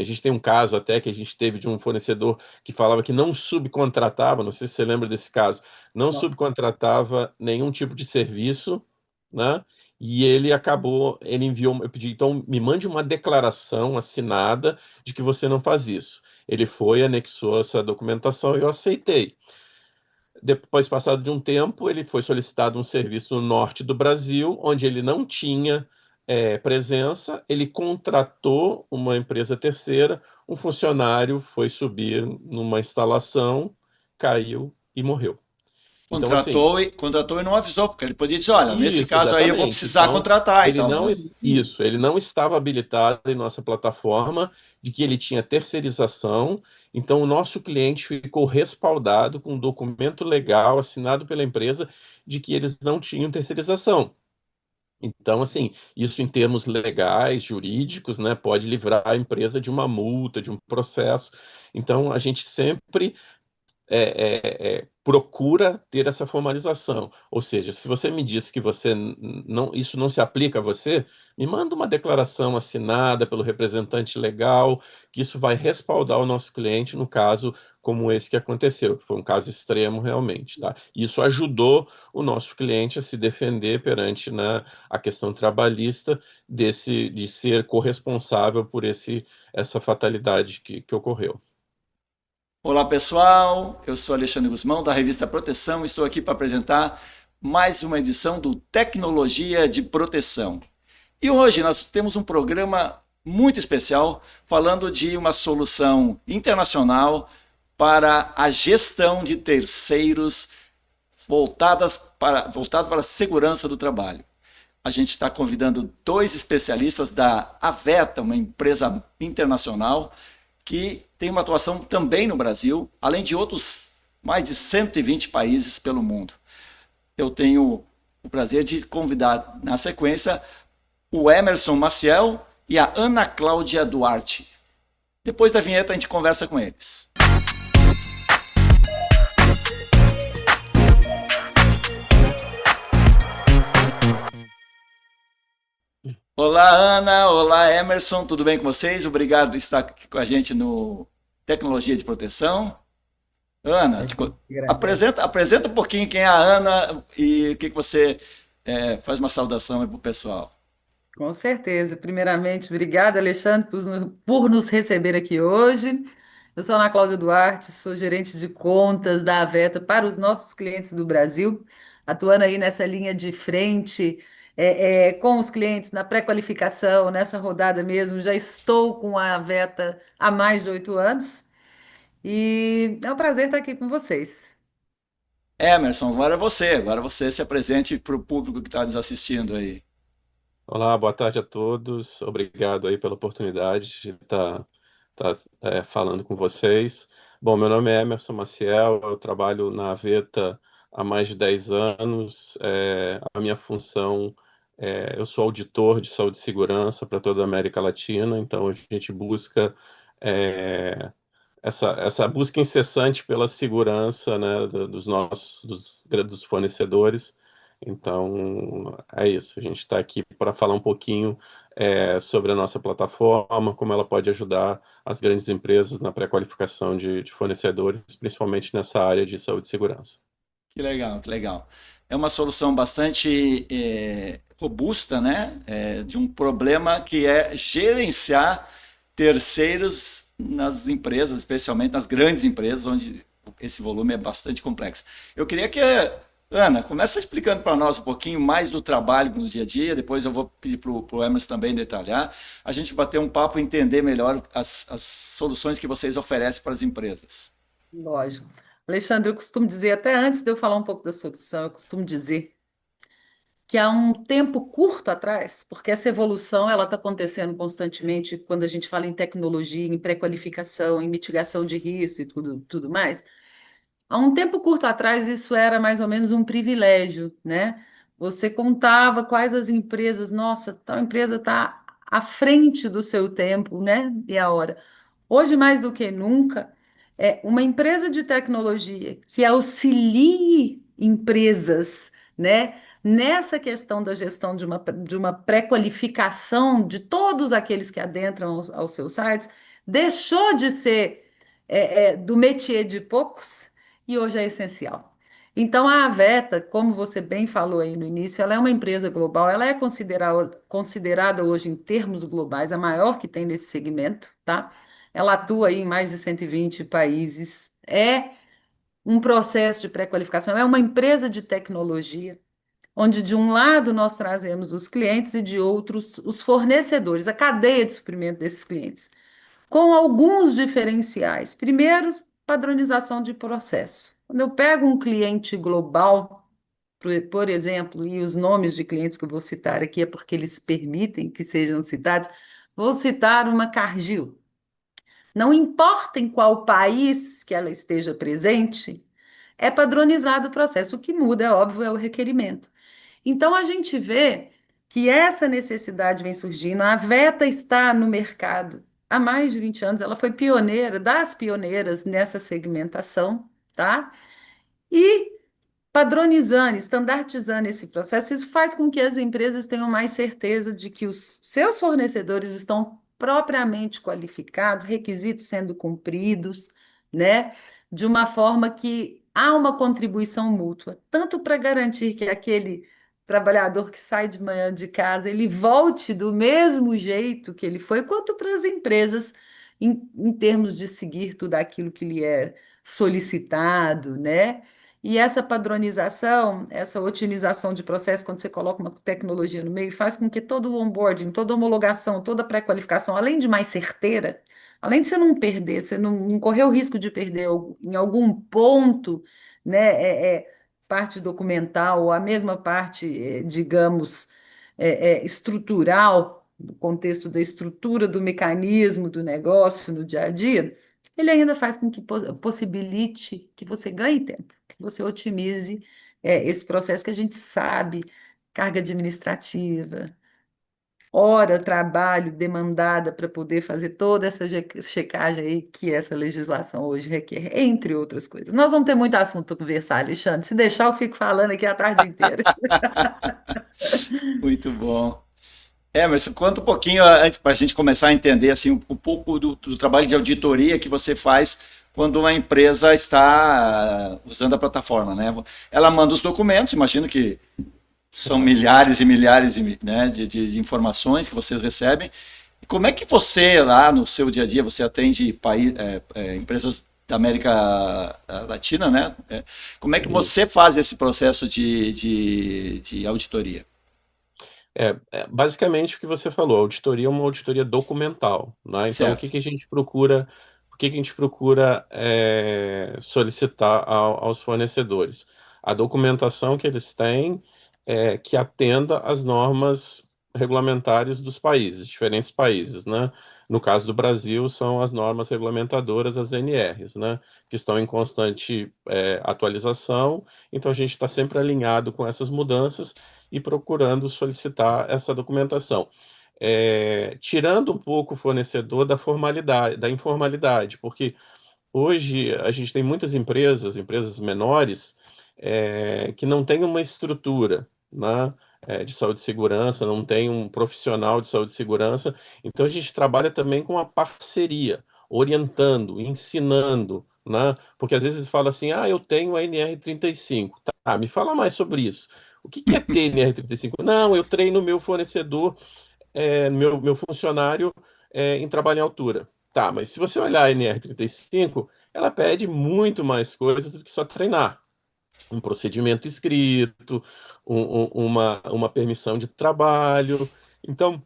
A gente tem um caso até que a gente teve de um fornecedor que falava que não subcontratava, não sei se você lembra desse caso, não Nossa. subcontratava nenhum tipo de serviço, né? E ele acabou, ele enviou, eu pedi, então me mande uma declaração assinada de que você não faz isso. Ele foi, anexou essa documentação e eu aceitei. Depois, passado de um tempo, ele foi solicitado um serviço no norte do Brasil, onde ele não tinha presença. Ele contratou uma empresa terceira, um funcionário foi subir numa instalação, caiu e morreu. Então, assim, Contratou e não avisou, porque ele podia dizer, olha, nesse isso, caso aí eu vou exatamente. precisar Então, contratar e ele tal, não, né? isso, ele não estava habilitado em nossa plataforma de que ele tinha terceirização. Então, o nosso cliente ficou respaldado com um documento legal assinado pela empresa de que eles não tinham terceirização. Então, assim, isso em termos legais, jurídicos, né, pode livrar a empresa de uma multa, de um processo. Então, a gente sempre procura ter essa formalização. Ou seja, se você me diz que não, isso não se aplica a você, me manda uma declaração assinada pelo representante legal, que isso vai respaldar o nosso cliente no caso como esse que aconteceu, que foi um caso extremo realmente, tá? Isso ajudou o nosso cliente a se defender perante, né, a questão trabalhista de ser corresponsável por essa fatalidade que ocorreu. Olá pessoal, eu sou Alexandre Guzmão da revista Proteção, estou aqui para apresentar mais uma edição do Tecnologia de Proteção. E hoje nós temos um programa muito especial falando de uma solução internacional para a gestão de terceiros voltado para a segurança do trabalho. A gente está convidando dois especialistas da Aveta, uma empresa internacional que tem uma atuação também no Brasil, além de outros mais de 120 países pelo mundo. Eu tenho o prazer de convidar, na sequência, o Emerson Maciel e a Ana Cláudia Duarte. Depois da vinheta a gente conversa com eles. Olá, Ana. Olá, Emerson. Tudo bem com vocês? Obrigado por estar aqui com a gente no Tecnologia de Proteção. Ana, A gente agradece. apresenta um pouquinho quem é a Ana e o que você faz uma saudação aí para o pessoal. Com certeza. Primeiramente, obrigada, Alexandre, por nos receber aqui hoje. Eu sou Ana Cláudia Duarte, sou gerente de contas da Aveta para os nossos clientes do Brasil, atuando aí nessa linha de frente com os clientes na pré-qualificação, nessa rodada mesmo. Já estou com a Aveta há mais de 8 anos e é um prazer estar aqui com vocês. Emerson, agora você se apresente para o público que está nos assistindo aí. Olá, boa tarde a todos. Obrigado aí pela oportunidade de estar falando com vocês. Bom, meu nome é Emerson Maciel, eu trabalho na Aveta há mais de 10 anos. A minha função eu sou auditor de saúde e segurança para toda a América Latina, então a gente busca é, essa busca incessante pela segurança, né, dos fornecedores. Então, é isso. A gente está aqui para falar um pouquinho sobre a nossa plataforma, como ela pode ajudar as grandes empresas na pré-qualificação de fornecedores, principalmente nessa área de saúde e segurança. Que legal, que legal. É uma solução bastante robusta, né? De um problema que é gerenciar terceiros nas empresas, especialmente nas grandes empresas, onde esse volume é bastante complexo. Eu queria que Ana começa explicando para nós um pouquinho mais do trabalho no dia a dia, depois eu vou pedir para o Emerson também detalhar, a gente bater um papo e entender melhor as soluções que vocês oferecem para as empresas. Lógico. Alexandre, eu costumo dizer, até antes de eu falar um pouco da solução, eu costumo dizer que há um tempo curto atrás, porque essa evolução ela está acontecendo constantemente quando a gente fala em tecnologia, em pré-qualificação, em mitigação de risco e tudo mais. Há um tempo curto atrás, isso era mais ou menos um privilégio, né? Você contava quais as empresas, nossa, tal empresa está à frente do seu tempo, né? E a hora. Hoje, mais do que nunca, uma empresa de tecnologia que auxilie empresas, né, nessa questão da gestão de uma pré-qualificação de todos aqueles que adentram aos seus sites, deixou de ser do métier de poucos e hoje é essencial. Então, a Aveta, como você bem falou aí no início, ela é uma empresa global, ela é considerada hoje, em termos globais, a maior que tem nesse segmento, tá? Ela atua aí em mais de 120 países, é um processo de pré-qualificação, é uma empresa de tecnologia, onde de um lado nós trazemos os clientes e de outros os fornecedores, a cadeia de suprimento desses clientes, com alguns diferenciais. Primeiro, padronização de processo. Quando eu pego um cliente global, por exemplo, e os nomes de clientes que eu vou citar aqui é porque eles permitem que sejam citados, vou citar uma Cargill. Não importa em qual país que ela esteja presente, é padronizado o processo. O que muda, é óbvio, é o requerimento. Então, a gente vê que essa necessidade vem surgindo. A Veta está no mercado há mais de 20 anos, ela foi pioneira, das pioneiras nessa segmentação, tá? E padronizando, estandartizando esse processo, isso faz com que as empresas tenham mais certeza de que os seus fornecedores estão propriamente qualificados, requisitos sendo cumpridos, né? De uma forma que há uma contribuição mútua, tanto para garantir que aquele trabalhador que sai de manhã de casa, ele volte do mesmo jeito que ele foi, quanto para as empresas, em termos de seguir tudo aquilo que lhe é solicitado, né? E essa padronização, essa otimização de processo, quando você coloca uma tecnologia no meio, faz com que todo o onboarding, toda a homologação, toda a pré-qualificação, além de mais certeira, além de você não perder, você não correr o risco de perder em algum ponto, né, parte documental, ou a mesma parte, digamos, estrutural, no contexto da estrutura do mecanismo do negócio no dia a dia, ele ainda faz com que possibilite que você ganhe tempo, que você otimize esse processo que a gente sabe, carga administrativa, hora, trabalho demandada para poder fazer toda essa checagem aí que essa legislação hoje requer, entre outras coisas. Nós vamos ter muito assunto para conversar, Alexandre. Se deixar, eu fico falando aqui a tarde inteira. Muito bom. Mas conta um pouquinho antes para a gente começar a entender assim um pouco do trabalho de auditoria que você faz quando uma empresa está usando a plataforma, né? Ela manda os documentos, imagino que são milhares e milhares né, de informações que vocês recebem. Como é que você, lá no seu dia a dia, você atende empresas da América Latina, né? Como é que você faz esse processo de auditoria? Basicamente o que você falou, a auditoria é uma auditoria documental, né? Então, Certo. o que que a gente procura solicitar aos fornecedores? A documentação que eles têm que atenda às normas regulamentares dos países, diferentes países, né? No caso do Brasil, são as normas regulamentadoras, as NRs, né? Que estão em constante atualização, então a gente está sempre alinhado com essas mudanças e procurando solicitar essa documentação. Tirando um pouco o fornecedor da formalidade, da informalidade, porque hoje a gente tem muitas empresas menores, que não têm uma estrutura, né, de saúde e segurança, não tem um profissional de saúde e segurança, então a gente trabalha também com a parceria, orientando, ensinando, né, porque às vezes fala assim, eu tenho a NR35, tá, me fala mais sobre isso. O que que é ter NR35? Não, eu treino meu fornecedor, meu funcionário em trabalho em altura. Tá, mas se você olhar a NR35, ela pede muito mais coisas do que só treinar. Um procedimento escrito, uma permissão de trabalho. Então,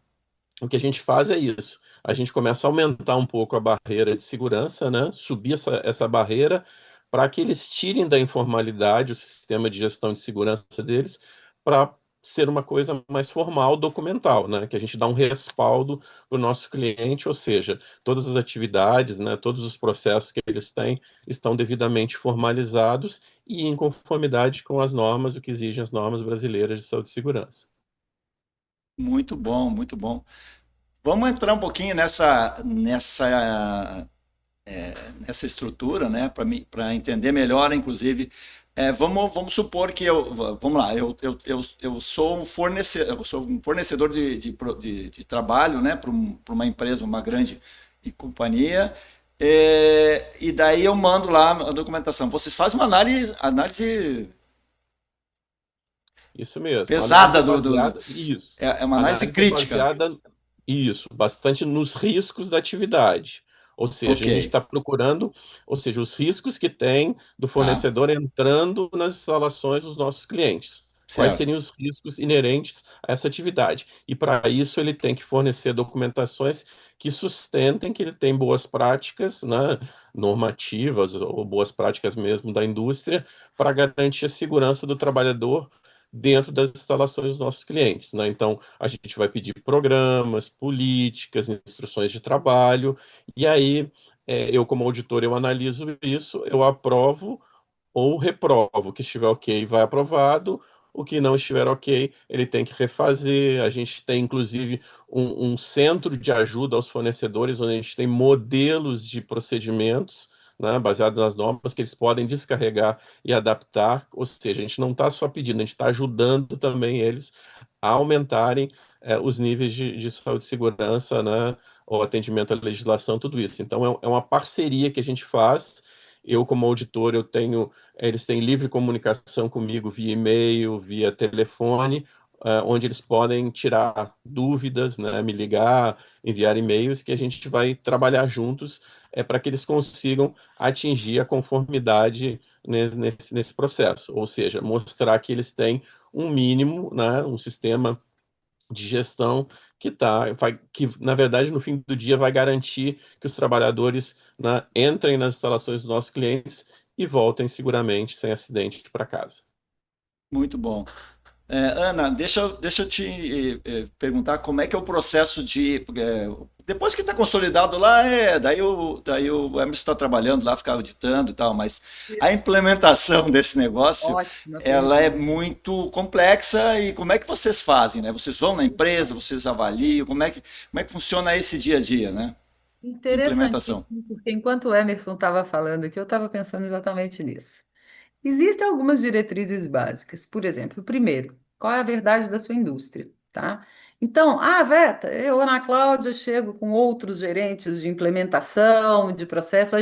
o que a gente faz é isso. A gente começa a aumentar um pouco a barreira de segurança, né? Subir essa barreira para que eles tirem da informalidade o sistema de gestão de segurança deles para ser uma coisa mais formal, documental, né? Que a gente dá um respaldo para o nosso cliente, ou seja, todas as atividades, né, todos os processos que eles têm estão devidamente formalizados e em conformidade com as normas, o que exigem as normas brasileiras de saúde e segurança. Muito bom, muito bom. Vamos entrar um pouquinho nessa estrutura, né, para entender melhor, inclusive. Vamos supor que vamos lá, eu sou eu sou um fornecedor de trabalho, né, para uma empresa, uma grande e companhia. E daí eu mando lá a documentação. Vocês fazem uma análise Isso mesmo. A análise pesada é baseada. Isso. é uma A análise análise é crítica. baseada, isso, bastante nos riscos da atividade. Ou seja, Ok, a gente está procurando, ou seja, os riscos que tem do tá, fornecedor entrando nas instalações dos nossos clientes. Quais certo. seriam os riscos inerentes a essa atividade? E para isso ele tem que fornecer documentações que sustentem que ele tem boas práticas, né, normativas ou boas práticas mesmo da indústria para garantir a segurança do trabalhador dentro das instalações dos nossos clientes, né? Então, a gente vai pedir programas, políticas, instruções de trabalho, e aí eu, como auditor, eu analiso isso, eu aprovo ou reprovo. O que estiver ok, vai aprovado. O que não estiver ok, ele tem que refazer. A gente tem, inclusive, um centro de ajuda aos fornecedores, onde a gente tem modelos de procedimentos, né, baseados nas normas, que eles podem descarregar e adaptar. Ou seja, a gente não está só pedindo, a gente está ajudando também eles a aumentarem os níveis de saúde e segurança, né, o atendimento à legislação, tudo isso. Então, é uma parceria que a gente faz. Eu, como auditor, eles têm livre comunicação comigo via e-mail, via telefone, onde eles podem tirar dúvidas, né, me ligar, enviar e-mails, que a gente vai trabalhar juntos para que eles consigam atingir a conformidade nesse processo. Ou seja, mostrar que eles têm um mínimo, né, um sistema de gestão que na verdade no fim do dia vai garantir que os trabalhadores, né, entrem nas instalações dos nossos clientes e voltem seguramente sem acidente para casa. Muito bom. Ana, deixa eu te perguntar como é que é o processo depois que está consolidado lá, daí o Emerson está trabalhando lá, fica auditando e tal, mas a implementação desse negócio, Ótima ela é pergunta. muito complexa e como é que vocês fazem, né? Vocês vão na empresa, vocês avaliam, como é que funciona esse dia a dia, né? De implementação. Interessantíssimo, porque enquanto o Emerson estava falando aqui, eu estava pensando exatamente nisso. Existem algumas diretrizes básicas. Por exemplo, primeiro, qual é a verdade da sua indústria, tá? Então, Veta, eu, Ana Cláudia, chego com outros gerentes de implementação, de processo,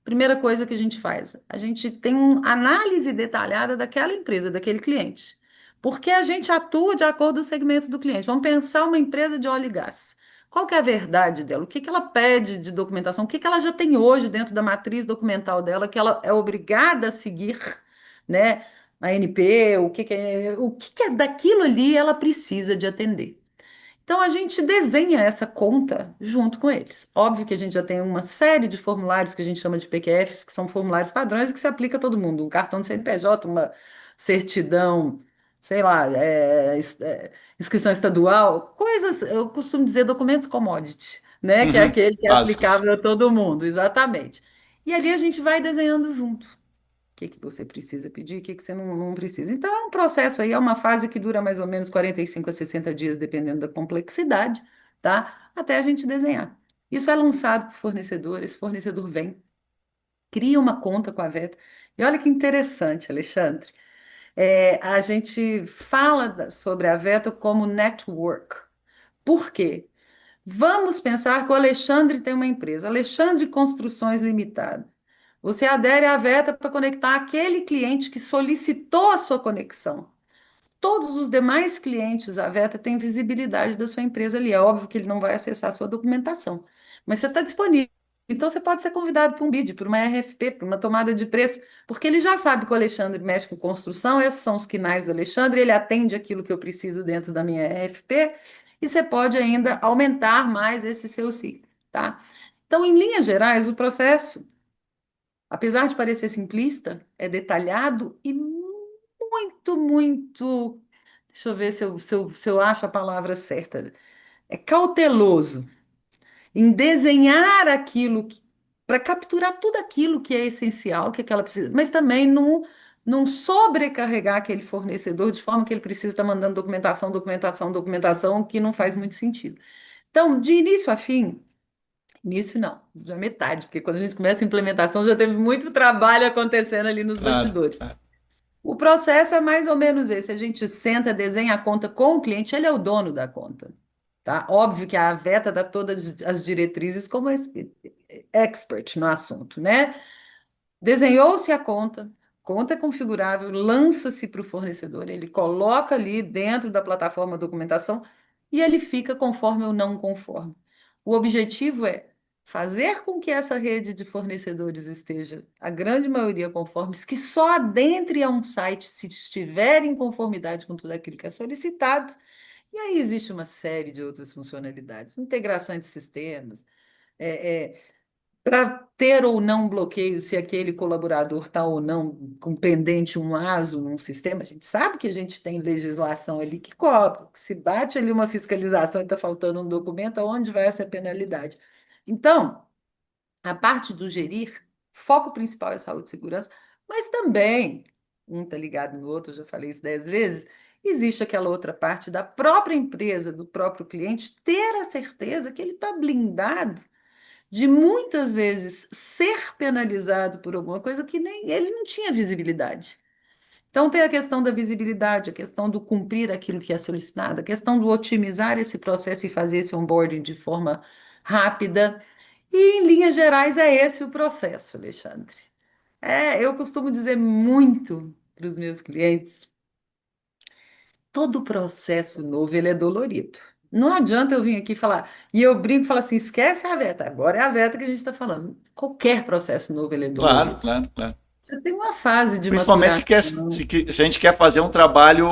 primeira coisa que a gente faz, a gente tem uma análise detalhada daquela empresa, daquele cliente, porque a gente atua de acordo com o segmento do cliente. Vamos pensar uma empresa de óleo e gás. Qual que é a verdade dela? O que que ela pede de documentação? O que que ela já tem hoje dentro da matriz documental dela que ela é obrigada a seguir, né? A ANP, o que que é daquilo ali ela precisa de atender. Então, a gente desenha essa conta junto com eles. Óbvio que a gente já tem uma série de formulários que a gente chama de PQFs, que são formulários padrões que se aplica a todo mundo. Um cartão de CNPJ, uma certidão, sei lá, inscrição estadual, coisas, eu costumo dizer documentos commodity, né? Que é Uhum. aquele que é Básicos. aplicável a todo mundo, exatamente. E ali a gente vai desenhando junto que você precisa pedir, o que que você não precisa. Então, é um processo aí, é uma fase que dura mais ou menos 45 a 60 dias, dependendo da complexidade, tá? Até a gente desenhar. Isso é lançado para o fornecedor, esse fornecedor vem, cria uma conta com a Veta. E olha que interessante, Alexandre. A gente fala sobre a Veta como network. Por quê? Vamos pensar que o Alexandre tem uma empresa, Alexandre Construções Limitada. Você adere à Veta para conectar aquele cliente que solicitou a sua conexão. Todos os demais clientes da Veta têm visibilidade da sua empresa ali. É óbvio que ele não vai acessar a sua documentação, mas você está disponível. Então você pode ser convidado para um bid, para uma RFP, para uma tomada de preço, porque ele já sabe que o Alexandre mexe com construção, esses são os quinais do Alexandre, ele atende aquilo que eu preciso dentro da minha RFP, e você pode ainda aumentar mais esse seu ciclo, tá? Então, em linhas gerais, o processo, apesar de parecer simplista, é detalhado e muito, muito. Deixa eu ver se eu acho a palavra certa. É cauteloso em desenhar aquilo para capturar tudo aquilo que é essencial, que aquela precisa, mas também não sobrecarregar aquele fornecedor de forma que ele precisa estar mandando documentação, documentação, documentação, que não faz muito sentido. Então, de início a fim, início não, já é metade, porque quando a gente começa a implementação já teve muito trabalho acontecendo ali nos Claro. bastidores. O processo é mais ou menos esse. A gente senta, desenha a conta com o cliente, ele é o dono da conta, tá? Óbvio que a Aveta dá todas as diretrizes como expert no assunto, né? Desenhou-se a conta, conta é configurável, lança-se para o fornecedor, ele coloca ali dentro da plataforma a documentação e ele fica conforme ou não conforme. O objetivo é fazer com que essa rede de fornecedores esteja, a grande maioria, conformes, que só adentre a um site se estiver em conformidade com tudo aquilo que é solicitado. E aí existe uma série de outras funcionalidades, integração de sistemas, para ter ou não bloqueio, se aquele colaborador está ou não com pendente um ASO num sistema, a gente sabe que a gente tem legislação ali que cobra, que se bate ali uma fiscalização e está faltando um documento, aonde vai essa penalidade? Então, a parte do gerir, foco principal é saúde e segurança, mas também, um está ligado no outro, eu já falei isso 10 vezes, existe aquela outra parte da própria empresa, do próprio cliente, ter a certeza que ele está blindado de muitas vezes ser penalizado por alguma coisa que nem ele não tinha visibilidade. Então, tem a questão da visibilidade, a questão do cumprir aquilo que é solicitado, a questão do otimizar esse processo e fazer esse onboarding de forma rápida. E, em linhas gerais, é esse o processo, Alexandre. Eu costumo dizer muito para os meus clientes, todo processo novo ele é dolorido. Não adianta eu vir aqui falar, e eu brinco e falo assim, esquece a Veta, agora é a Veta que a gente está falando. Qualquer processo novo ele é Claro, dolorido. claro, claro. Você tem uma fase de Principalmente maturação. a gente quer fazer um trabalho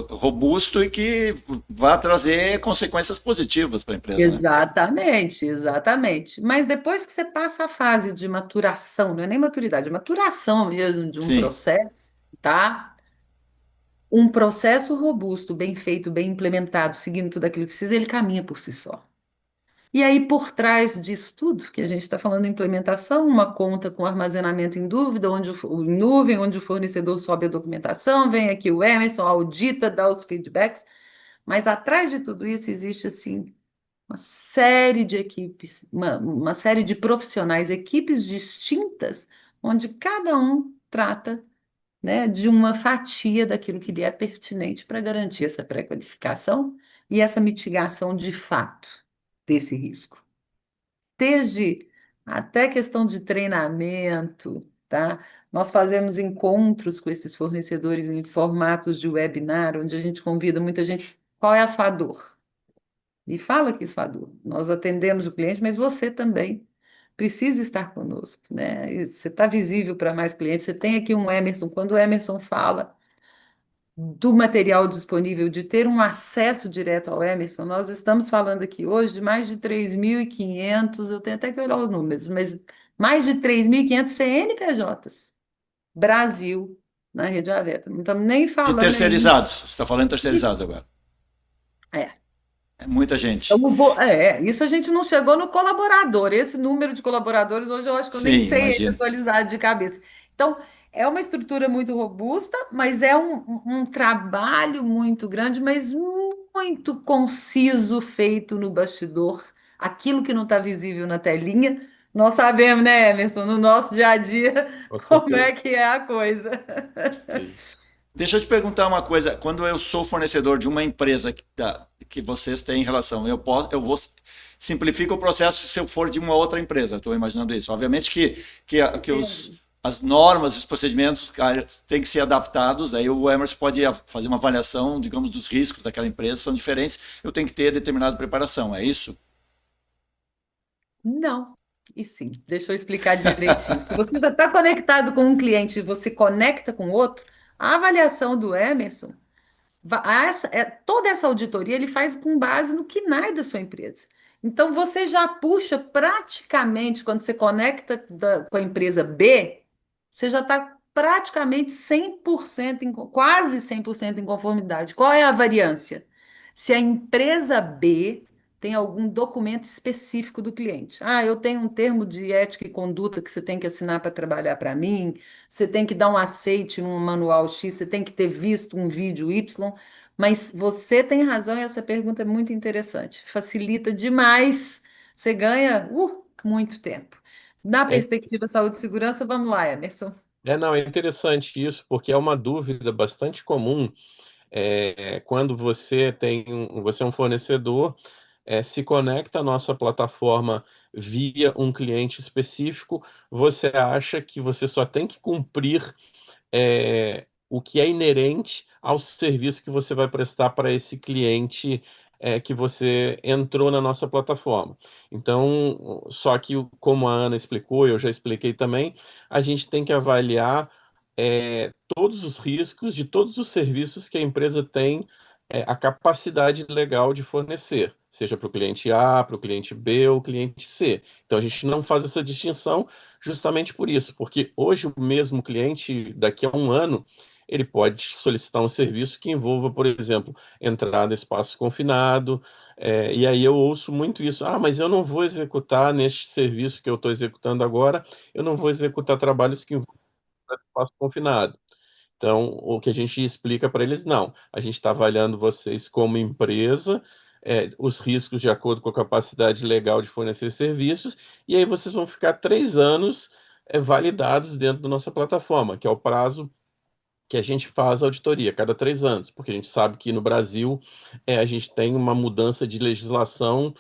robusto e que vá trazer consequências positivas para a empresa, né? Exatamente, exatamente. Mas depois que você passa a fase de maturação, não é nem maturidade, é maturação mesmo de um Sim. processo, tá? Um processo robusto, bem feito, bem implementado, seguindo tudo aquilo que precisa, ele caminha por si só. E aí, por trás disso tudo, que a gente está falando de implementação, uma conta com armazenamento em dúvida, em nuvem, onde o fornecedor sobe a documentação, vem aqui o Emerson, audita, dá os feedbacks, mas atrás de tudo isso existe, assim, uma série de equipes, uma série de profissionais, equipes distintas, onde cada um trata, né, de uma fatia daquilo que lhe é pertinente para garantir essa pré-qualificação e essa mitigação de fato desse risco. Desde até questão de treinamento, tá? Nós fazemos encontros com esses fornecedores em formatos de webinar, onde a gente convida muita gente. Qual é a sua dor? Me fala aqui sua dor. Nós atendemos o cliente, mas você também precisa estar conosco, né? E você está visível para mais clientes. Você tem aqui um Emerson. Quando o Emerson fala do material disponível, de ter um acesso direto ao Emerson, nós estamos falando aqui hoje de mais de 3.500, eu tenho até que olhar os números, mas mais de 3.500 CNPJs, Brasil, na rede aberta. Não estamos nem De falando ainda. terceirizados. Você está falando de terceirizados agora. É. É muita Então, gente. isso a gente não chegou no colaborador. Esse número de colaboradores, hoje eu acho que eu nem Sim, sei ele imagino. atualizado de cabeça. Então, é uma estrutura muito robusta, mas é um trabalho muito grande, mas muito conciso feito no bastidor. Aquilo que não está visível na telinha, nós sabemos, né, Emerson, no nosso dia a dia, Com como é certeza. que é a coisa. Isso. Deixa eu te perguntar uma coisa. Quando eu sou fornecedor de uma empresa que vocês têm relação, eu vou simplifico o processo se eu for de uma outra empresa. Estou imaginando isso. Obviamente que as normas, os procedimentos têm que ser adaptados. Aí o Emerson pode fazer uma avaliação, digamos, dos riscos daquela empresa, são diferentes. Eu tenho que ter determinada preparação. É isso? Não. E sim, deixa eu explicar direitinho. Se você já está conectado com um cliente e você conecta com outro, a avaliação do Emerson, toda essa auditoria ele faz com base no KNAI da sua empresa. Então você já puxa praticamente, quando você conecta com a empresa B, você já está praticamente 100% quase 100% em conformidade. Qual é a variância? Se a empresa B tem algum documento específico do cliente. Ah, eu tenho um termo de ética e conduta que você tem que assinar para trabalhar para mim, você tem que dar um aceite num manual X, você tem que ter visto um vídeo Y, mas você tem razão e essa pergunta é muito interessante. Facilita demais, você ganha muito tempo. Na É, perspectiva saúde e segurança, vamos lá, Emerson. não, é interessante isso, porque é uma dúvida bastante comum quando você é um fornecedor, se conecta à nossa plataforma via um cliente específico, você acha que você só tem que cumprir o que é inerente ao serviço que você vai prestar para esse cliente que você entrou na nossa plataforma. Então, só que, como a Ana explicou, eu já expliquei também, a gente tem que avaliar todos os riscos de todos os serviços que a empresa tem a capacidade legal de fornecer, seja para o cliente A, para o cliente B ou cliente C. Então, a gente não faz essa distinção justamente por isso, porque hoje o mesmo cliente, daqui a um ano, ele pode solicitar um serviço que envolva, por exemplo, entrada em espaço confinado, e aí eu ouço muito isso. Ah, mas eu não vou executar neste serviço que eu estou executando agora, eu não vou executar trabalhos que envolvam espaço confinado. Então, o que a gente explica para eles, não. A gente está avaliando vocês como empresa, os riscos de acordo com a capacidade legal de fornecer serviços, e aí vocês vão ficar 3 anos validados dentro da nossa plataforma, que é o prazo que a gente faz a auditoria, cada 3 anos, porque a gente sabe que no Brasil a gente tem uma mudança de legislação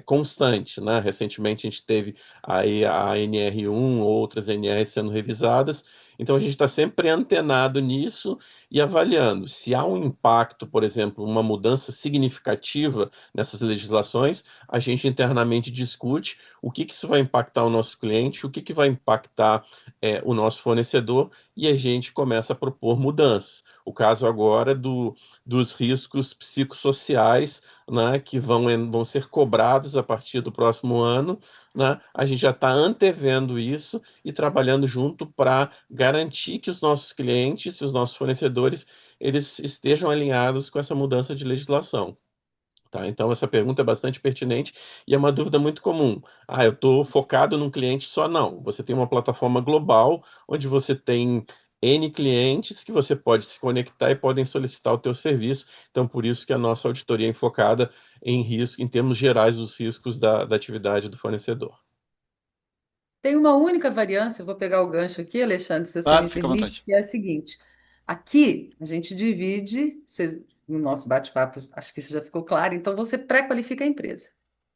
constante, né? Recentemente a gente teve aí a NR1, outras NRs sendo revisadas, então a gente está sempre antenado nisso e avaliando se há um impacto, por exemplo, uma mudança significativa nessas legislações, a gente internamente discute o que que isso vai impactar o nosso cliente, o que que vai impactar o nosso fornecedor e a gente começa a propor mudanças. O caso agora dos riscos psicossociais, né, que vão ser cobrados a partir do próximo ano, né, a gente já está antevendo isso e trabalhando junto para garantir que os nossos clientes e os nossos fornecedores eles estejam alinhados com essa mudança de legislação. Tá? Então, essa pergunta é bastante pertinente e é uma dúvida muito comum. Ah, eu estou focado num cliente só? Não. Você tem uma plataforma global onde você tem N clientes que você pode se conectar e podem solicitar o teu serviço. Então, por isso que a nossa auditoria é enfocada em risco, em termos gerais dos riscos da atividade do fornecedor. Tem uma única variância, eu vou pegar o gancho aqui, Alexandre, se você Claro, me fica à permite, vontade. que é a seguinte: aqui a gente divide, no nosso bate-papo, acho que isso já ficou claro, então você pré-qualifica a empresa.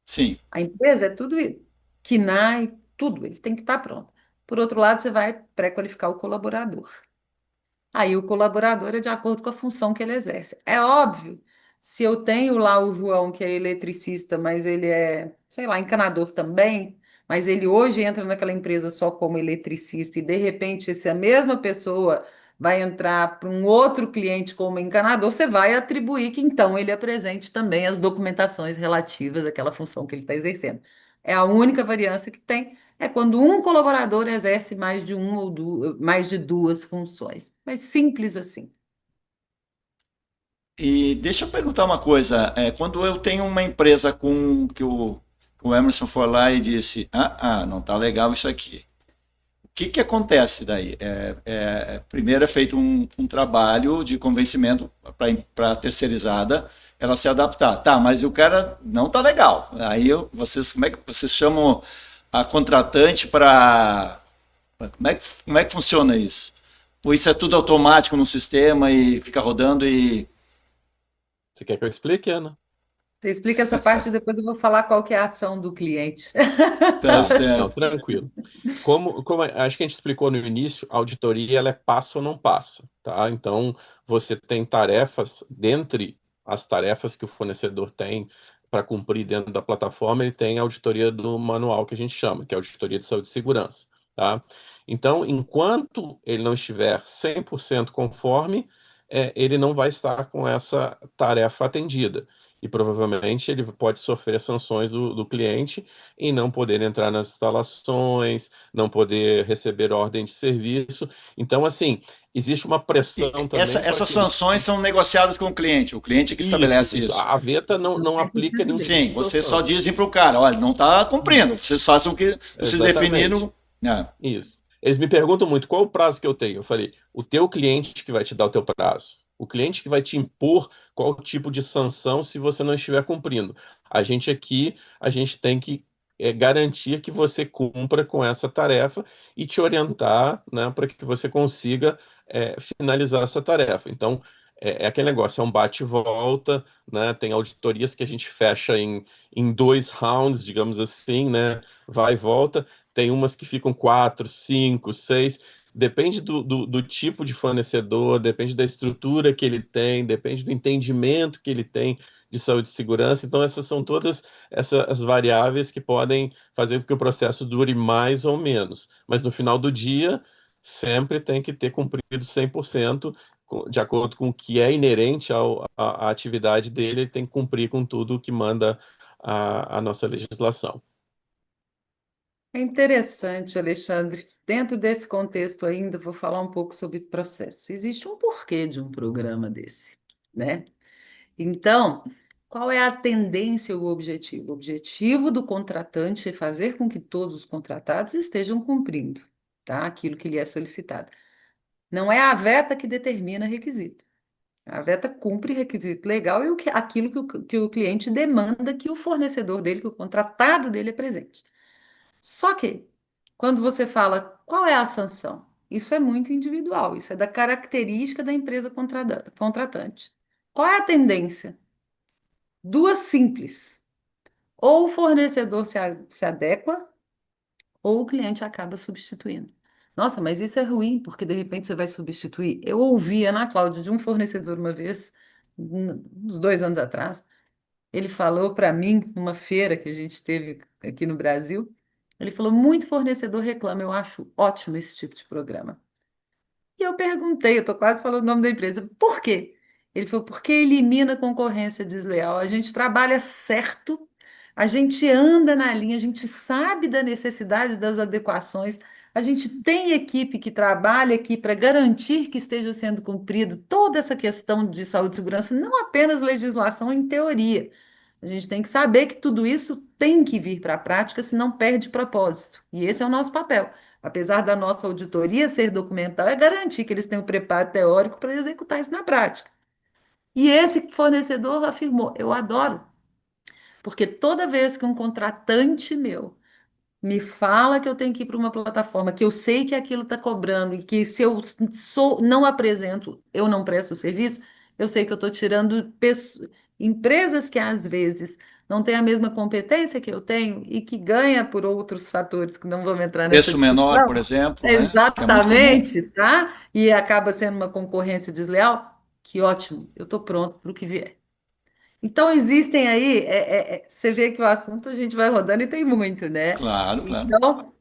Sim. A empresa é tudo isso, KNAI, tudo, ele tem que estar pronto. Por outro lado, você vai pré-qualificar o colaborador. Aí o colaborador é de acordo com a função que ele exerce. É óbvio, se eu tenho lá o João, que é eletricista, mas ele é, sei lá, encanador também, mas ele hoje entra naquela empresa só como eletricista e de repente essa mesma pessoa vai entrar para um outro cliente como encanador, você vai atribuir que então ele apresente também as documentações relativas àquela função que ele está exercendo. É a única variância que tem é quando um colaborador exerce mais de mais de duas funções. Mas simples assim. E deixa eu perguntar uma coisa. Quando eu tenho uma empresa com que o Emerson foi lá e disse, não tá legal isso aqui. O que que acontece daí? Primeiro é feito um trabalho de convencimento para a terceirizada ela se adaptar. Tá, mas o cara não tá legal. Aí como é que vocês chamam a contratante para como é que funciona isso? Ou isso é tudo automático no sistema e fica rodando e Você quer que eu explique, Ana? Você explica essa parte e depois eu vou falar qual que é a ação do cliente. tá Tá, não, certo? tranquilo. Acho que a gente explicou no início, a auditoria ela é passa ou não passa, tá? Então, você tem tarefas, dentre as tarefas que o fornecedor tem para cumprir dentro da plataforma, ele tem a auditoria do manual que a gente chama, que é a auditoria de saúde e segurança, tá? Então, enquanto ele não estiver 100% conforme, ele não vai estar com essa tarefa atendida. E provavelmente ele pode sofrer sanções do cliente em não poder entrar nas instalações, não poder receber ordem de serviço. Então, assim, existe uma pressão também para Essas que ele. sanções são negociadas com o cliente que Isso, estabelece isso. isso. A Aveta não aplica 100% nenhum dele. tipo de Sim, vocês só sanção. dizem para o cara, olha, não está cumprindo, vocês façam o que vocês Exatamente. definiram. É. Isso. Eles me perguntam muito qual o prazo que eu tenho. Eu falei, o teu cliente que vai te dar o teu prazo. O cliente que vai te impor qual tipo de sanção se você não estiver cumprindo. A gente aqui, a gente tem que garantir que você cumpra com essa tarefa e te orientar, né, para que você consiga finalizar essa tarefa. Então, é aquele negócio, é um bate e volta, né? Tem auditorias que a gente fecha em 2 rounds, digamos assim, né? Vai e volta. Tem umas que ficam 4, 5, 6. Depende do tipo de fornecedor, depende da estrutura que ele tem, depende do entendimento que ele tem de saúde e segurança. Então, essas são todas essas variáveis que podem fazer com que o processo dure mais ou menos. Mas no final do dia, sempre tem que ter cumprido 100% de acordo com o que é inerente à atividade dele, ele tem que cumprir com tudo o que manda a nossa legislação. É interessante, Alexandre. Dentro desse contexto ainda, vou falar um pouco sobre processo. Existe um porquê de um programa desse, né? Então, qual é a tendência ou o objetivo? O objetivo do contratante é fazer com que todos os contratados estejam cumprindo, tá? Aquilo que lhe é solicitado. Não é a Veta que determina requisito. A Veta cumpre requisito legal e aquilo que o cliente demanda que o fornecedor dele, que o contratado dele apresente. Só que, quando você fala qual é a sanção, isso é muito individual, isso é da característica da empresa contratante. Qual é a tendência? Duas simples. Ou o fornecedor se adequa, ou o cliente acaba substituindo. Nossa, mas isso é ruim, porque de repente você vai substituir. Eu ouvi, Ana Cláudia, de um fornecedor uma vez, uns 2 anos atrás, ele falou para mim, numa feira que a gente teve aqui no Brasil, ele falou: muito fornecedor reclama, eu acho ótimo esse tipo de programa. E eu perguntei, eu estou quase falando o nome da empresa, por quê? Ele falou, porque elimina a concorrência desleal. A gente trabalha certo, a gente anda na linha, a gente sabe da necessidade das adequações, a gente tem equipe que trabalha aqui para garantir que esteja sendo cumprido toda essa questão de saúde e segurança, não apenas legislação em teoria. A gente tem que saber que tudo isso tem que vir para a prática, senão perde propósito. E esse é o nosso papel. Apesar da nossa auditoria ser documental, é garantir que eles têm o preparo teórico para executar isso na prática. E esse fornecedor afirmou: eu adoro, porque toda vez que um contratante meu me fala que eu tenho que ir para uma plataforma, que eu sei que aquilo está cobrando e que se eu não apresento, eu não presto o serviço, eu sei que eu estou tirando empresas que às vezes não têm a mesma competência que eu tenho e que ganha por outros fatores que não vamos entrar nessa Preço menor, por discussão. exemplo, né? Que é muito comum. Exatamente, tá? E acaba sendo uma concorrência desleal. Que ótimo, eu estou pronto para o que vier. Então, existem aí, você vê que o assunto a gente vai rodando e tem muito, né? Claro, claro. Então,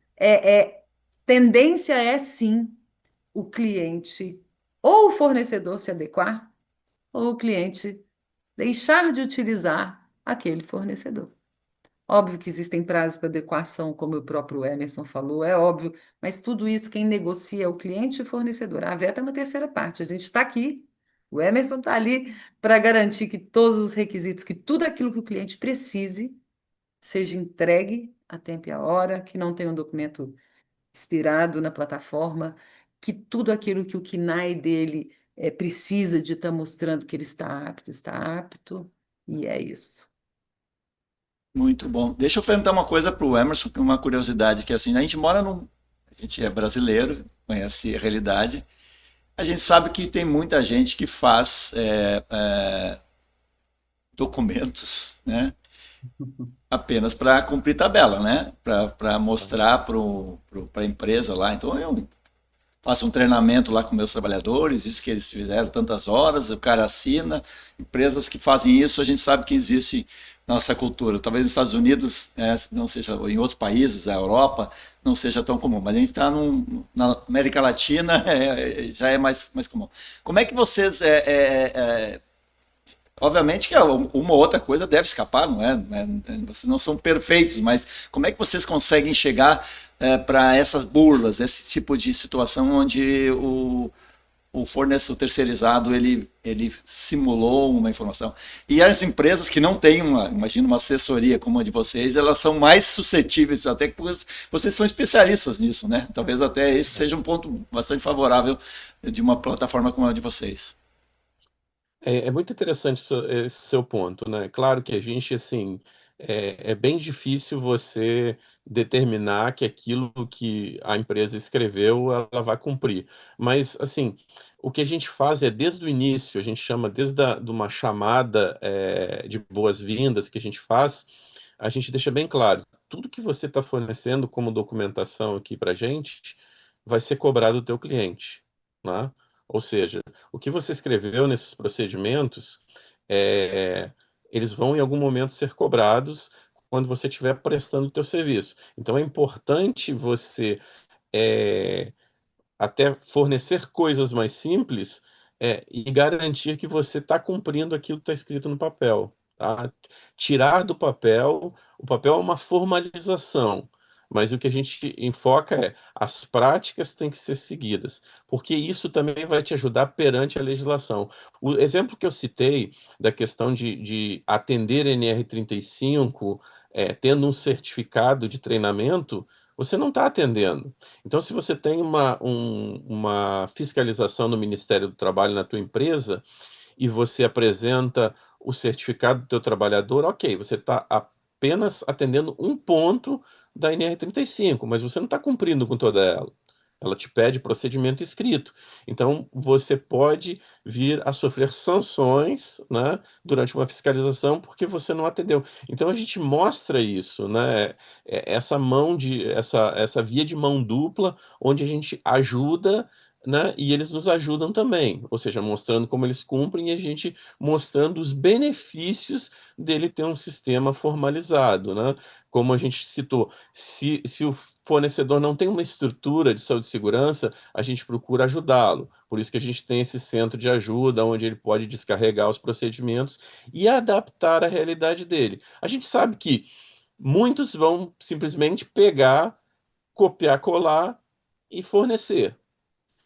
tendência é sim o cliente ou o fornecedor se adequar, ou o cliente deixar de utilizar aquele fornecedor. Óbvio que existem prazos para adequação, como o próprio Emerson falou, é óbvio, mas tudo isso quem negocia é o cliente e o fornecedor. A Veta é uma terceira parte, a gente está aqui, o Emerson está ali para garantir que todos os requisitos, que tudo aquilo que o cliente precise, seja entregue a tempo e a hora, que não tenha um documento expirado na plataforma, que tudo aquilo que o KNAI dele precisa de estar mostrando que ele está apto, e é isso. Muito bom. Deixa eu perguntar uma coisa para o Emerson, que é uma curiosidade, que assim, a gente mora num. A gente é brasileiro, conhece a realidade. A gente sabe que tem muita gente que faz documentos, né? Apenas para cumprir tabela, né? Para mostrar para a empresa lá. Então eu faço um treinamento lá com meus trabalhadores, isso que eles fizeram tantas horas, o cara assina. Empresas que fazem isso, a gente sabe que existe na nossa cultura. Talvez nos Estados Unidos, não seja, em outros países, da Europa, não seja tão comum, mas a gente está na América Latina, já é mais comum. Como é que vocês obviamente que uma ou outra coisa deve escapar, não é? Vocês não são perfeitos, mas como é que vocês conseguem chegar para essas burlas, esse tipo de situação onde o fornecedor terceirizado ele simulou uma informação? E as empresas que não têm imagina, uma assessoria como a de vocês, elas são mais suscetíveis, até que vocês são especialistas nisso, né? Talvez até esse seja um ponto bastante favorável de uma plataforma como a de vocês. É muito interessante esse seu ponto, né? Claro que a gente, assim, é bem difícil você determinar que aquilo que a empresa escreveu, ela vai cumprir. Mas, assim, o que a gente faz é desde o início, a gente chama de uma chamada de boas-vindas que a gente faz, a gente deixa bem claro, tudo que você está fornecendo como documentação aqui para a gente vai ser cobrado do teu cliente, né? Ou seja, o que você escreveu nesses procedimentos, é, eles vão em algum momento ser cobrados quando você estiver prestando o teu serviço. Então é importante você é, até fornecer coisas mais simples e garantir que você está cumprindo aquilo que está escrito no papel. Tá? Tirar do papel, o papel é uma formalização, mas o que a gente enfoca é as práticas têm que ser seguidas, porque isso também vai te ajudar perante a legislação. O exemplo que eu citei da questão de atender NR35, tendo um certificado de treinamento, você não está atendendo. Então, se você tem uma fiscalização no Ministério do Trabalho na tua empresa e você apresenta o certificado do teu trabalhador, ok, você está apenas atendendo um ponto da NR35, mas você não está cumprindo com toda ela. Ela te pede procedimento escrito. Então, você pode vir a sofrer sanções, né, durante uma fiscalização porque você não atendeu. Então, a gente mostra isso, né, essa via de mão dupla, onde a gente ajuda, né, e eles nos ajudam também, ou seja, mostrando como eles cumprem e a gente mostrando os benefícios dele ter um sistema formalizado, né? Como a gente citou, se o fornecedor não tem uma estrutura de saúde e segurança, a gente procura ajudá-lo. Por isso que a gente tem esse centro de ajuda, onde ele pode descarregar os procedimentos e adaptar à realidade dele. A gente sabe que muitos vão simplesmente pegar, copiar, colar e fornecer.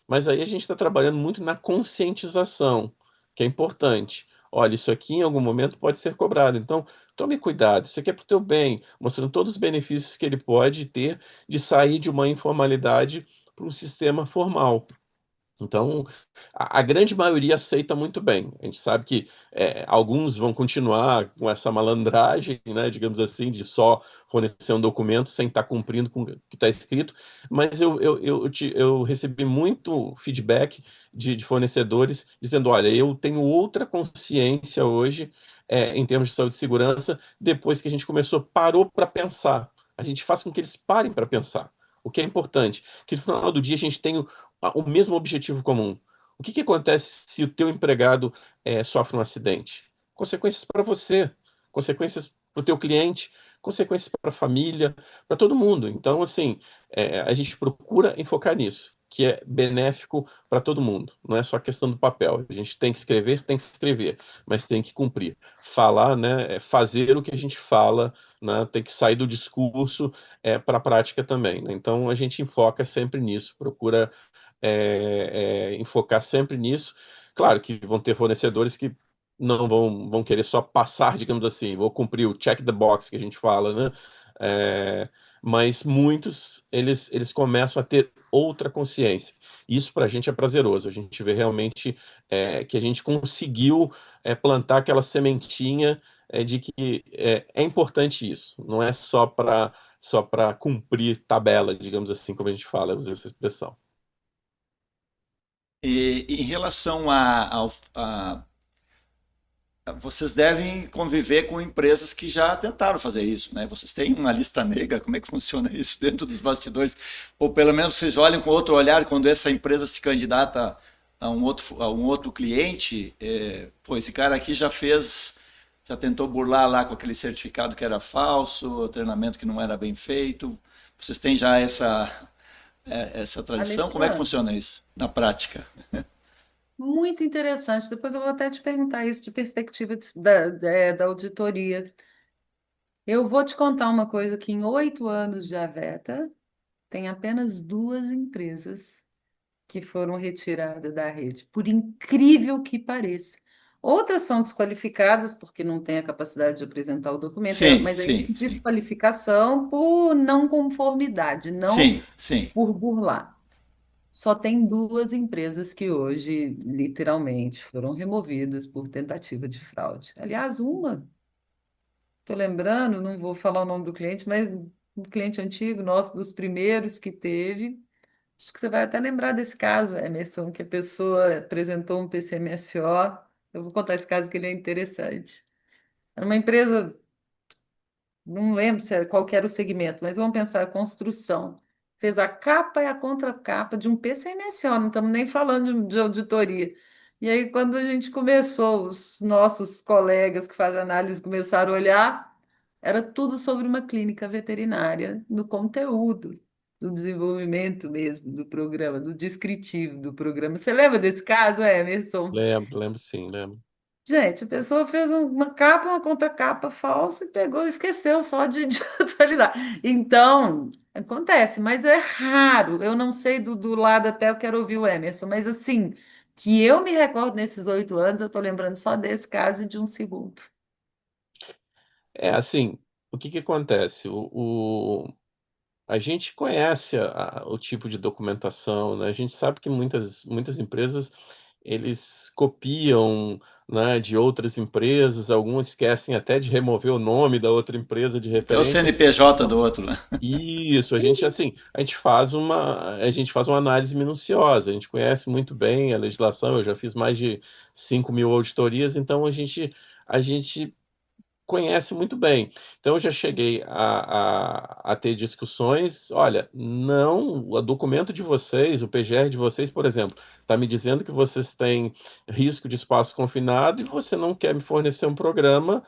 Mas aí a gente está trabalhando muito na conscientização, que é importante. Olha, isso aqui em algum momento pode ser cobrado. Então, tome cuidado. Isso aqui é para o teu bem, mostrando todos os benefícios que ele pode ter de sair de uma informalidade para um sistema formal. Então, a grande maioria aceita muito bem. A gente sabe que alguns vão continuar com essa malandragem, né, digamos assim, de só fornecer um documento sem estar cumprindo com o que está escrito, mas eu recebi muito feedback de fornecedores dizendo: olha, eu tenho outra consciência hoje em termos de saúde e segurança, depois que a gente parou para pensar. A gente faz com que eles parem para pensar. O que é importante, que no final do dia a gente tem o mesmo objetivo comum. O que acontece se o teu empregado sofre um acidente? Consequências para você, consequências para o teu cliente, consequências para a família, para todo mundo. Então, assim, a gente procura enfocar nisso, que é benéfico para todo mundo. Não é só questão do papel. A gente tem que escrever, mas tem que cumprir. Falar, né, fazer o que a gente fala, né, tem que sair do discurso para a prática também. Né? Então, a gente enfoca sempre nisso, procura enfocar sempre nisso. Claro que vão ter fornecedores que não vão querer só passar, digamos assim, vou cumprir o check the box que a gente fala, né? É, mas muitos, eles começam a ter outra consciência. Isso para a gente é prazeroso. A gente vê realmente que a gente conseguiu plantar aquela sementinha de que é importante isso. Não é só para cumprir tabela, digamos assim, como a gente fala, usa essa expressão. E em relação vocês devem conviver com empresas que já tentaram fazer isso, né? Vocês têm uma lista negra, como é que funciona isso dentro dos bastidores? Ou pelo menos vocês olham com outro olhar quando essa empresa se candidata a um outro cliente, pô, esse cara aqui já tentou burlar lá com aquele certificado que era falso, o treinamento que não era bem feito. Vocês têm já essa tradição? Como é que Alexandre, funciona isso na prática? muito interessante. Depois eu vou até te perguntar isso de perspectiva da auditoria. Eu vou te contar uma coisa que em 8 anos de Aveta, tem apenas duas empresas que foram retiradas da rede, por incrível que pareça. Outras são desqualificadas porque não têm a capacidade de apresentar o documento, Sim, mas aí sim, sim. desqualificação por não conformidade, não Sim, sim. por burlar. Só tem duas empresas que hoje, literalmente, foram removidas por tentativa de fraude. Aliás, uma, estou lembrando, não vou falar o nome do cliente, mas um cliente antigo nosso, dos primeiros que teve. Acho que você vai até lembrar desse caso, Emerson, que a pessoa apresentou um PCMSO. Eu vou contar esse caso que ele é interessante. Era uma empresa, não lembro qual que era o segmento, mas vamos pensar, construção. Fez a capa e a contracapa de um PCMSO, não estamos nem falando de auditoria. E aí, quando a gente começou, os nossos colegas que fazem análise começaram a olhar, era tudo sobre uma clínica veterinária, no conteúdo, do desenvolvimento mesmo do programa, do descritivo do programa. Você lembra desse caso, Emerson? Lembro, lembro sim, lembro. Gente, a pessoa fez uma capa, uma contracapa falsa e pegou e esqueceu só de atualizar. Então, acontece, mas é raro. Eu não sei do lado, até eu quero ouvir o Emerson, mas assim, que eu me recordo nesses 8 anos, eu estou lembrando só desse caso e de um segundo. É assim, o que que acontece? A gente conhece o tipo de documentação, né? A gente sabe que muitas empresas eles copiam, né, de outras empresas, alguns esquecem até de remover o nome da outra empresa de Até o referência. CNPJ do outro, né? Isso, a gente assim, a gente faz uma análise minuciosa, a gente conhece muito bem a legislação, eu já fiz mais de 5.000 auditorias, então a gente conhece muito bem. Então, eu já cheguei a ter discussões. Olha, não, o documento de vocês, o PGR de vocês, por exemplo, está me dizendo que vocês têm risco de espaço confinado e você não quer me fornecer um programa.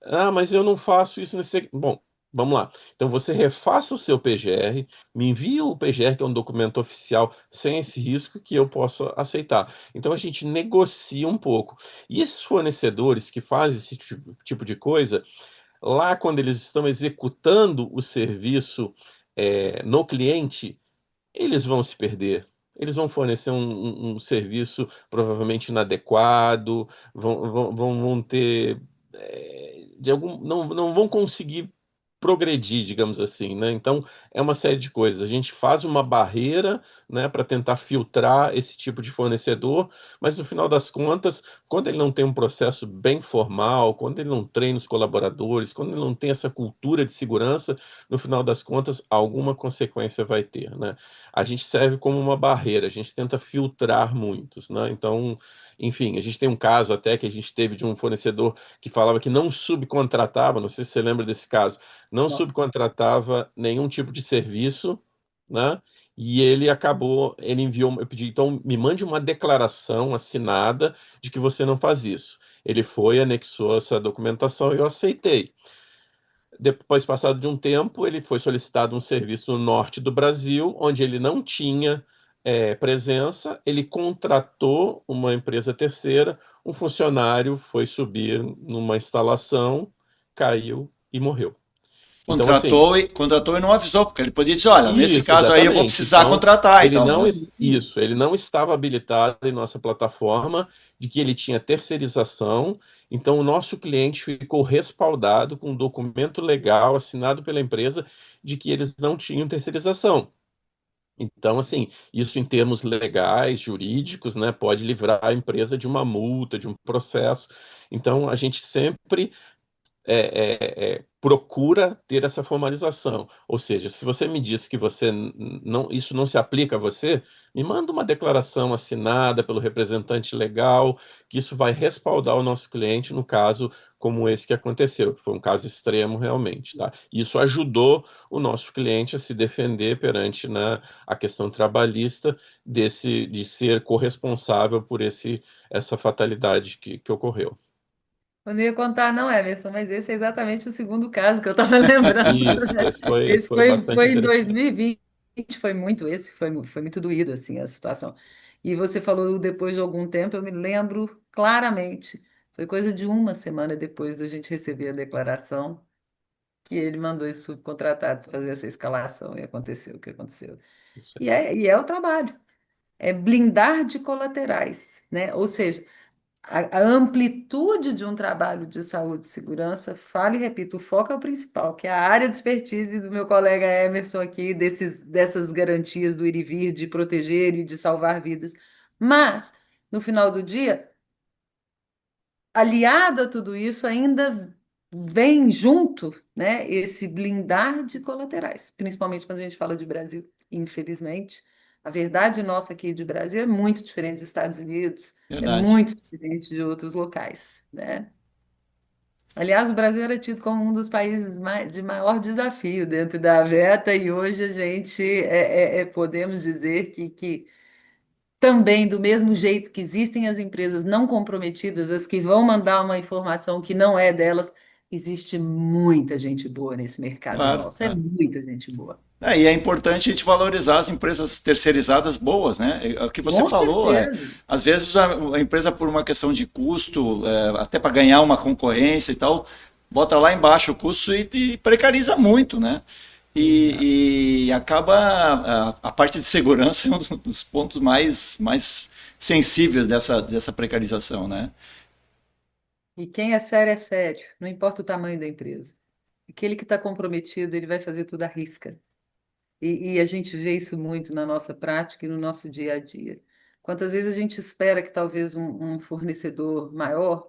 Ah, mas eu não faço isso nesse. Bom, vamos lá. Então você refaça o seu PGR, me envia o PGR, que é um documento oficial, sem esse risco que eu possa aceitar. Então a gente negocia um pouco. E esses fornecedores que fazem esse tipo de coisa, lá quando eles estão executando o serviço no cliente, eles vão se perder. Eles vão fornecer um serviço provavelmente inadequado, vão ter, não vão conseguir progredir, digamos assim, né? Então, é uma série de coisas. A gente faz uma barreira, né, para tentar filtrar esse tipo de fornecedor, mas no final das contas, quando ele não tem um processo bem formal, quando ele não treina os colaboradores, quando ele não tem essa cultura de segurança, no final das contas, alguma consequência vai ter, né? A gente serve como uma barreira, a gente tenta filtrar muitos, né? Então, enfim, a gente tem um caso até que a gente teve de um fornecedor que falava que não subcontratava, não sei se você lembra desse caso, não Nossa. subcontratava nenhum tipo de serviço, né? E ele enviou, eu pedi, então me mande uma declaração assinada de que você não faz isso. Ele foi, anexou essa documentação e eu aceitei. Depois, passado de um tempo, ele foi solicitado um serviço no norte do Brasil, onde ele não tinha presença. Ele contratou uma empresa terceira, um funcionário foi subir numa instalação, caiu e morreu. Então, assim, Contratou e não avisou, porque ele podia dizer, olha, nesse isso, caso aí eu vou exatamente. precisar Então, contratar e ele tal, não, né? isso, ele não estava habilitado em nossa plataforma de que ele tinha terceirização. Então, o nosso cliente ficou respaldado com um documento legal assinado pela empresa de que eles não tinham terceirização. Então, assim, isso em termos legais, jurídicos, né, pode livrar a empresa de uma multa, de um processo. Então, a gente sempre procura ter essa formalização. Ou seja, se você me diz que isso não se aplica a você, me manda uma declaração assinada pelo representante legal, que isso vai respaldar o nosso cliente no caso como esse que aconteceu, que foi um caso extremo realmente, tá? Isso ajudou o nosso cliente a se defender perante, né, a questão trabalhista de ser corresponsável por essa fatalidade que ocorreu. Eu não ia contar, não, Emerson, mas esse é exatamente o segundo caso que eu estava lembrando. Isso, esse Esse foi bastante foi em interessante. 2020, foi muito doído, assim, a situação. E você falou depois de algum tempo, eu me lembro claramente, foi coisa de uma semana depois da gente receber a declaração, que ele mandou esse subcontratado fazer essa escalação, e aconteceu o que aconteceu. Isso E é o trabalho, é blindar de colaterais, né? Ou seja, a amplitude de um trabalho de saúde e segurança, falo e repito, o foco é o principal, que é a área de expertise do meu colega Emerson aqui, dessas garantias do ir e vir, de proteger e de salvar vidas. Mas, no final do dia, aliado a tudo isso, ainda vem junto, né, esse blindar de colaterais, principalmente quando a gente fala de Brasil, infelizmente. A verdade nossa aqui de Brasil é muito diferente dos Estados Unidos, é Verdade. muito diferente de outros locais, né? Aliás, o Brasil era tido como um dos países de maior desafio dentro da VETA e hoje a gente podemos dizer que também, do mesmo jeito que existem as empresas não comprometidas, as que vão mandar uma informação que não é delas, existe muita gente boa nesse mercado Claro, nosso, é claro. muita gente boa. E é importante a gente valorizar as empresas terceirizadas boas, né? É o que você Com falou, certeza. às vezes a empresa, por uma questão de custo, até para ganhar uma concorrência e tal, bota lá embaixo o custo e precariza muito, né? Exato. E acaba a parte de segurança é um dos pontos mais sensíveis dessa precarização, né? E quem é sério, não importa o tamanho da empresa. Aquele que está comprometido, ele vai fazer tudo à risca. E a gente vê isso muito na nossa prática e no nosso dia a dia. Quantas vezes a gente espera que talvez um fornecedor maior,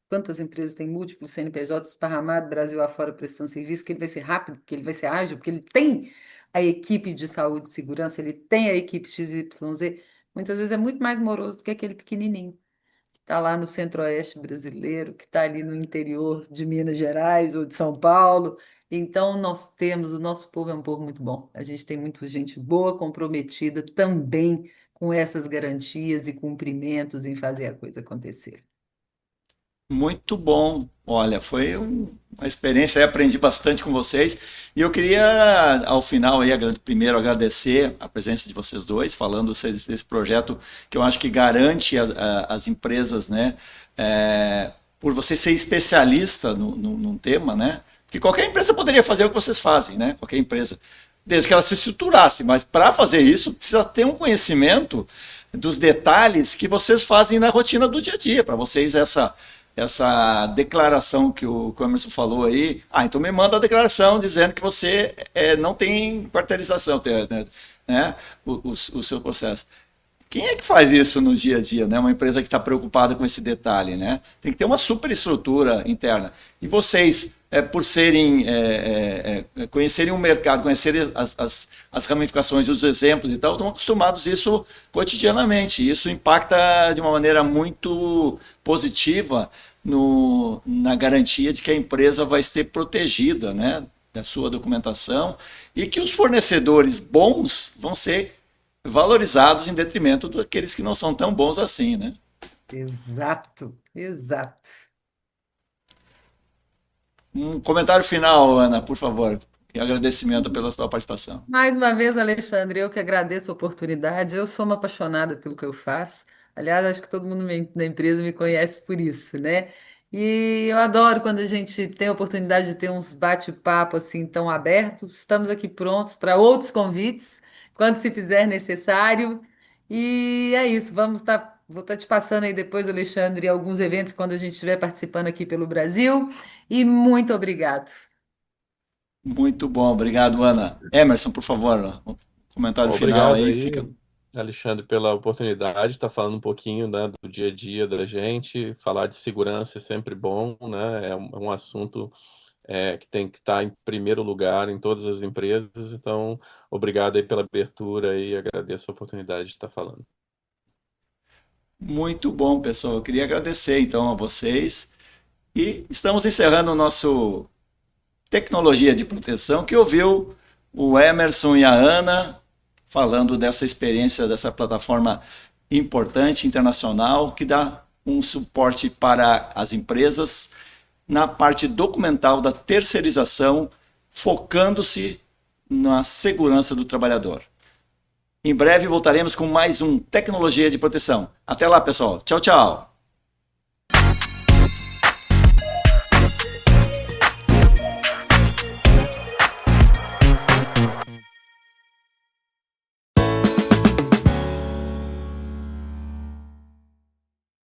quantas empresas têm múltiplos CNPJs esparramados Brasil afora prestando serviço, que ele vai ser rápido, que ele vai ser ágil, porque ele tem a equipe de saúde e segurança, ele tem a equipe XYZ. Muitas vezes é muito mais moroso do que aquele pequenininho está lá no centro-oeste brasileiro, que está ali no interior de Minas Gerais ou de São Paulo. Então, nós temos, o nosso povo é um povo muito bom. A gente tem muita gente boa, comprometida também com essas garantias e cumprimentos em fazer a coisa acontecer. Muito bom. Olha, foi uma experiência, aí aprendi bastante com vocês. E eu queria, ao final, aí, primeiro agradecer a presença de vocês dois, falando desse projeto que eu acho que garante as empresas, né? Por você ser especialista num tema, né? Que qualquer empresa poderia fazer o que vocês fazem, né? Qualquer empresa. Desde que ela se estruturasse, mas para fazer isso precisa ter um conhecimento dos detalhes que vocês fazem na rotina do dia a dia. Para vocês, essa declaração que o Emerson falou aí, então me manda a declaração dizendo que você não tem quarteirização, né, o seu processo. Quem é que faz isso no dia a dia, né? Uma empresa que está preocupada com esse detalhe, né? Tem que ter uma superestrutura interna. E vocês, por serem, conhecerem o mercado, conhecerem as ramificações e os exemplos e tal, estão acostumados a isso cotidianamente. Isso impacta de uma maneira muito positiva na garantia de que a empresa vai ser protegida, né? Da sua documentação e que os fornecedores bons vão ser valorizados em detrimento daqueles que não são tão bons assim, né? Exato, exato. Um comentário final, Ana, por favor. E agradecimento pela sua participação. Mais uma vez, Alexandre, eu que agradeço a oportunidade. Eu sou uma apaixonada pelo que eu faço. Aliás, acho que todo mundo da empresa me conhece por isso, né? E eu adoro quando a gente tem a oportunidade de ter uns bate-papo assim tão abertos. Estamos aqui prontos para outros convites, quando se fizer necessário. E é isso, vou estar te passando aí depois, Alexandre, alguns eventos quando a gente estiver participando aqui pelo Brasil. E muito obrigado. Muito bom, obrigado, Ana. Emerson, por favor, um comentário final Obrigado aí, aí, fica. Alexandre, pela oportunidade de estar falando um pouquinho, né, do dia a dia da gente. Falar de segurança é sempre bom, né? É um assunto que tem que estar em primeiro lugar em todas as empresas. Então, obrigado aí pela abertura e agradeço a oportunidade de estar falando. Muito bom, pessoal. Eu queria agradecer então a vocês e estamos encerrando o nosso Tecnologia de Proteção, que ouviu o Emerson e a Ana falando dessa experiência, dessa plataforma importante internacional que dá um suporte para as empresas na parte documental da terceirização, focando-se na segurança do trabalhador. Em breve voltaremos com mais um Tecnologia de Proteção. Até lá, pessoal. Tchau, tchau.